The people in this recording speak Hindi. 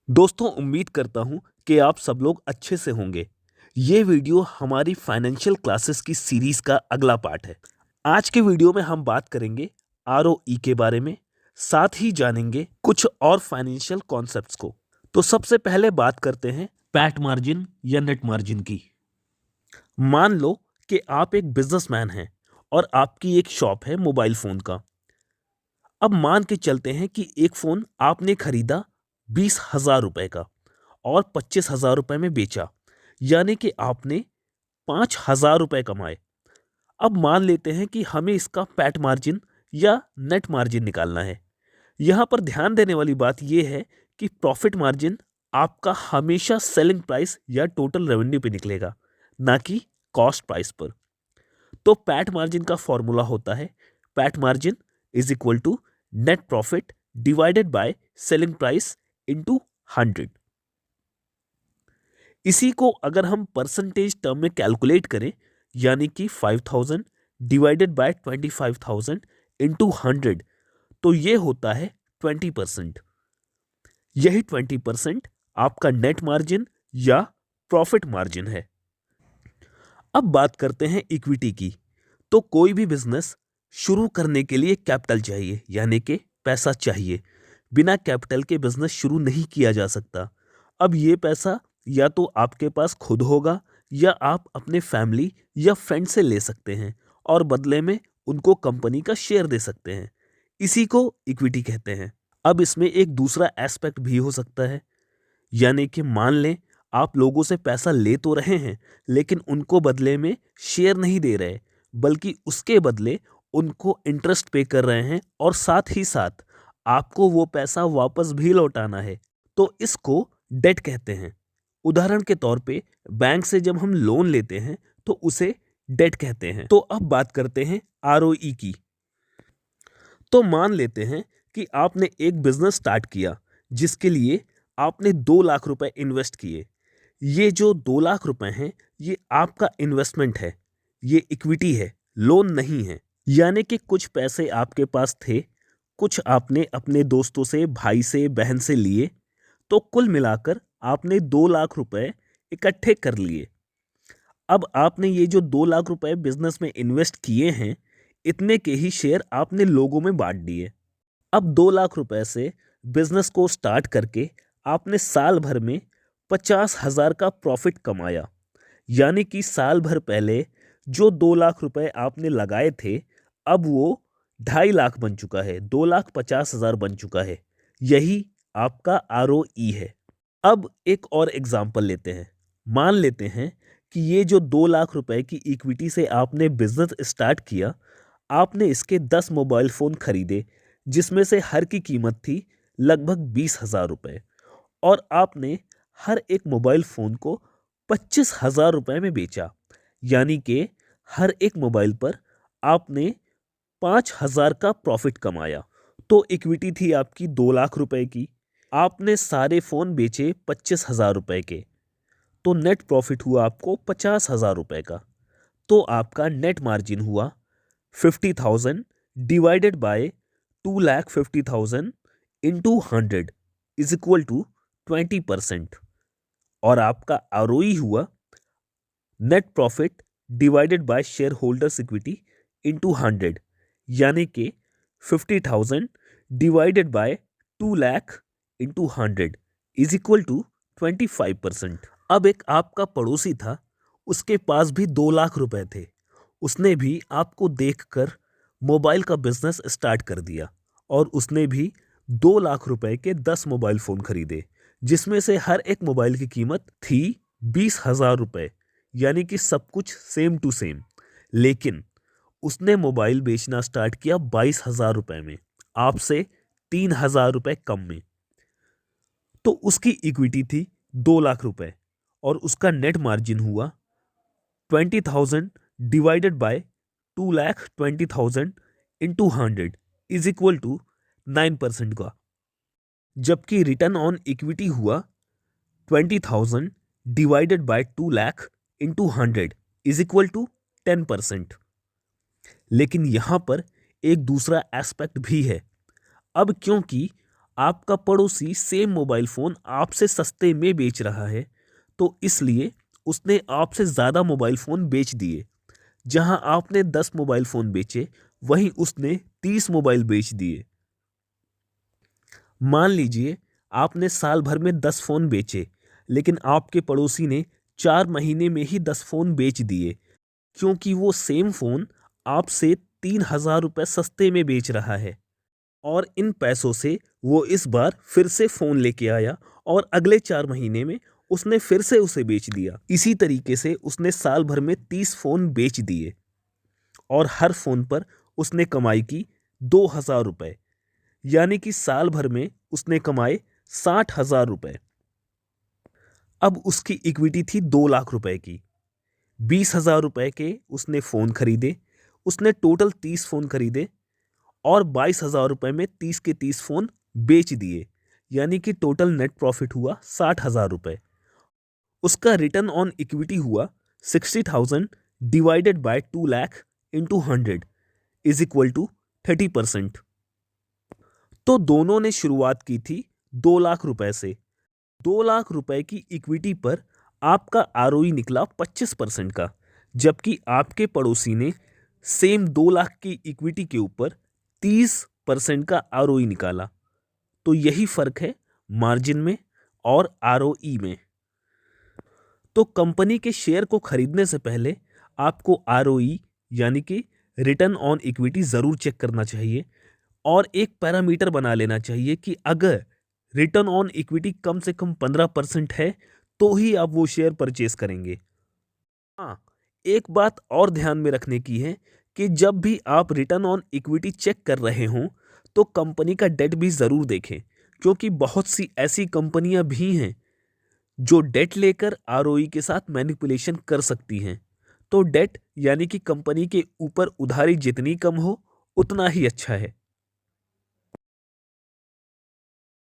दोस्तों, उम्मीद करता हूं कि आप सब लोग अच्छे से होंगे। ये वीडियो हमारी फाइनेंशियल क्लासेस की सीरीज का अगला पार्ट है। आज के वीडियो में हम बात करेंगे आरओई के बारे में, साथ ही जानेंगे कुछ और फाइनेंशियल कॉन्सेप्ट्स को। तो सबसे पहले बात करते हैं पैट मार्जिन या नेट मार्जिन की। मान लो कि आप एक बिजनेसमैन हैं और आपकी एक शॉप है मोबाइल फ़ोन का। अब मान के चलते हैं कि एक फ़ोन आपने खरीदा 20,000 रुपए का और 25,000 रुपए में बेचा, यानी कि आपने 5,000 रुपए कमाए। अब मान लेते हैं कि हमें इसका पैट मार्जिन या नेट मार्जिन निकालना है। यहाँ पर ध्यान देने वाली बात यह है कि प्रॉफिट मार्जिन आपका हमेशा सेलिंग प्राइस या टोटल रेवेन्यू पे निकलेगा, ना कि कॉस्ट प्राइस पर। तो पैट मार्जिन का फॉर्मूला होता है PAT margin is equal to net profit divided by selling price into 100। इसी को अगर हम परसेंटेज टर्म में कैलकुलेट करें, यानी कि 5,000 डिवाइडेड बाय 25,000 इंटू 100, तो ये होता है 20%। यही 20% आपका नेट मार्जिन या प्रॉफिट मार्जिन है। अब बात करते हैं इक्विटी की। तो कोई भी बिजनेस शुरू करने के लिए कैपिटल चाहिए, यानी कि पैसा चाहिए। बिना कैपिटल के बिजनेस शुरू नहीं किया जा सकता। अब ये पैसा या तो आपके पास खुद होगा या आप अपने फैमिली या फ्रेंड से ले सकते हैं और बदले में उनको कंपनी का शेयर दे सकते हैं। इसी को इक्विटी कहते हैं। अब इसमें एक दूसरा एस्पेक्ट भी हो सकता है, यानी कि मान लें आप लोगों से पैसा ले तो रहे हैं लेकिन उनको बदले में शेयर नहीं दे रहे, बल्कि उसके बदले उनको इंटरेस्ट पे कर रहे हैं और साथ ही साथ आपको वो पैसा वापस भी लौटाना है। तो इसको डेट कहते हैं। उदाहरण के तौर पे बैंक से जब हम लोन लेते हैं तो उसे डेट कहते हैं। तो अब बात करते हैं आरओई की। तो मान लेते हैं कि आपने एक बिजनेस स्टार्ट किया जिसके लिए आपने 2 लाख रुपए इन्वेस्ट किए। ये जो 2 लाख रुपए हैं, ये आपका इन्वेस्टमेंट है, ये इक्विटी है, लोन नहीं है। यानी कि कुछ पैसे आपके पास थे, कुछ आपने अपने दोस्तों से, भाई से, बहन से लिए, तो कुल मिलाकर आपने 2 लाख रुपए इकट्ठे कर लिए। अब आपने ये जो 2 लाख रुपए बिजनेस में इन्वेस्ट किए हैं, इतने के ही शेयर आपने लोगों में बांट दिए। अब 2 लाख रुपए से बिजनेस को स्टार्ट करके आपने साल भर में 50,000 का प्रॉफिट कमाया। यानी कि साल भर पहले जो 2 लाख रुपए आपने लगाए थे, अब वो 2.5 लाख बन चुका है, 2,50,000 बन चुका है। यही आपका आरओई है। अब एक और एग्जाम्पल लेते हैं। मान लेते हैं कि ये जो 2 लाख रुपए की इक्विटी से आपने बिजनेस स्टार्ट किया, आपने इसके 10 मोबाइल फ़ोन खरीदे, जिसमें से हर की कीमत थी लगभग 20,000 रुपए, और आपने हर एक मोबाइल फ़ोन को 25,000 रुपए में बेचा। यानी कि हर एक मोबाइल पर आपने 5,000 का प्रॉफिट कमाया। तो इक्विटी थी आपकी 2 लाख रुपए की, आपने सारे फ़ोन बेचे 25,000 रुपए के, तो नेट प्रॉफिट हुआ आपको 50,000 रुपए का। तो आपका नेट मार्जिन हुआ 50,000 divided by 2,50,000 into 100 is equal to 20%। और आपका आरओई हुआ net profit divided by shareholders equity into 100, यानी कि 50,000 divided by 2 lakh into 100 is equal to 25%। अब एक आपका पड़ोसी था, उसके पास भी 2 लाख रुपए थे। उसने भी आपको देखकर मोबाइल का बिजनेस स्टार्ट कर दिया और उसने भी 2 लाख रुपए के 10 मोबाइल फ़ोन खरीदे, जिसमें से हर एक मोबाइल की कीमत थी 20,000 रुपए। यानी कि सब कुछ सेम टू सेम। लेकिन उसने मोबाइल बेचना स्टार्ट किया 22,000 रुपए में, आपसे 3,000 रुपए कम में। तो उसकी इक्विटी थी 2 लाख रुपए और उसका नेट मार्जिन हुआ 20,000 divided by 2,20,000 into 100 is equal to 9% का। जबकि रिटर्न ऑन इक्विटी हुआ 20,000 divided by 2 lakh into 100 is equal to 10%। लेकिन यहां पर एक दूसरा एस्पेक्ट भी है। अब क्योंकि आपका पड़ोसी सेम मोबाइल फ़ोन आपसे सस्ते में बेच रहा है, तो इसलिए उसने आपसे ज़्यादा मोबाइल फ़ोन बेच दिए। जहां आपने 10 मोबाइल फ़ोन बेचे, वहीं उसने 30 मोबाइल बेच दिए। मान लीजिए आपने साल भर में 10 फ़ोन बेचे, लेकिन आपके पड़ोसी ने 4 महीने में ही 10 फ़ोन बेच दिए, क्योंकि वो सेम फ़ोन आपसे 3,000 रुपये सस्ते में बेच रहा है। और इन पैसों से वो इस बार फिर से फ़ोन लेके आया और अगले 4 महीने में उसने फिर से उसे बेच दिया। इसी तरीके से उसने साल भर में 30 फ़ोन बेच दिए और हर फ़ोन पर उसने कमाई की 2,000 रुपये, यानी कि साल भर में उसने कमाए 60,000 रुपये। अब उसकी इक्विटी थी 2 लाख रुपए की। 20,000 रुपये के उसने फ़ोन खरीदे, उसने टोटल 30 फ़ोन खरीदे और 22,000 रुपये में 30 के 30 फ़ोन बेच दिए, यानी कि टोटल नेट प्रॉफिट हुआ 60,000 रुपये। उसका रिटर्न ऑन इक्विटी हुआ 60,000 divided by 2 lakh into 100 is equal to 30%। तो दोनों ने शुरुआत की थी 2 लाख रुपए से। 2 लाख रुपए की इक्विटी पर आपका आरओई निकला 25% का, जबकि आपके पड़ोसी ने सेम 2 लाख की इक्विटी के ऊपर 30% का आरओई निकाला। तो यही फर्क है मार्जिन में और आरओई में। तो कंपनी के शेयर को खरीदने से पहले आपको आरओई यानी कि रिटर्न ऑन इक्विटी ज़रूर चेक करना चाहिए और एक पैरामीटर बना लेना चाहिए कि अगर रिटर्न ऑन इक्विटी कम से कम 15% है तो ही आप वो शेयर परचेस करेंगे। हाँ, एक बात और ध्यान में रखने की है कि जब भी आप रिटर्न ऑन इक्विटी चेक कर रहे हों तो कंपनी का डेट भी ज़रूर देखें, क्योंकि बहुत सी ऐसी कंपनियां भी हैं जो डेट लेकर आरओई के साथ मैनिपुलेशन कर सकती हैं। तो डेट यानी कि कंपनी के ऊपर उधारी जितनी कम हो उतना ही अच्छा है।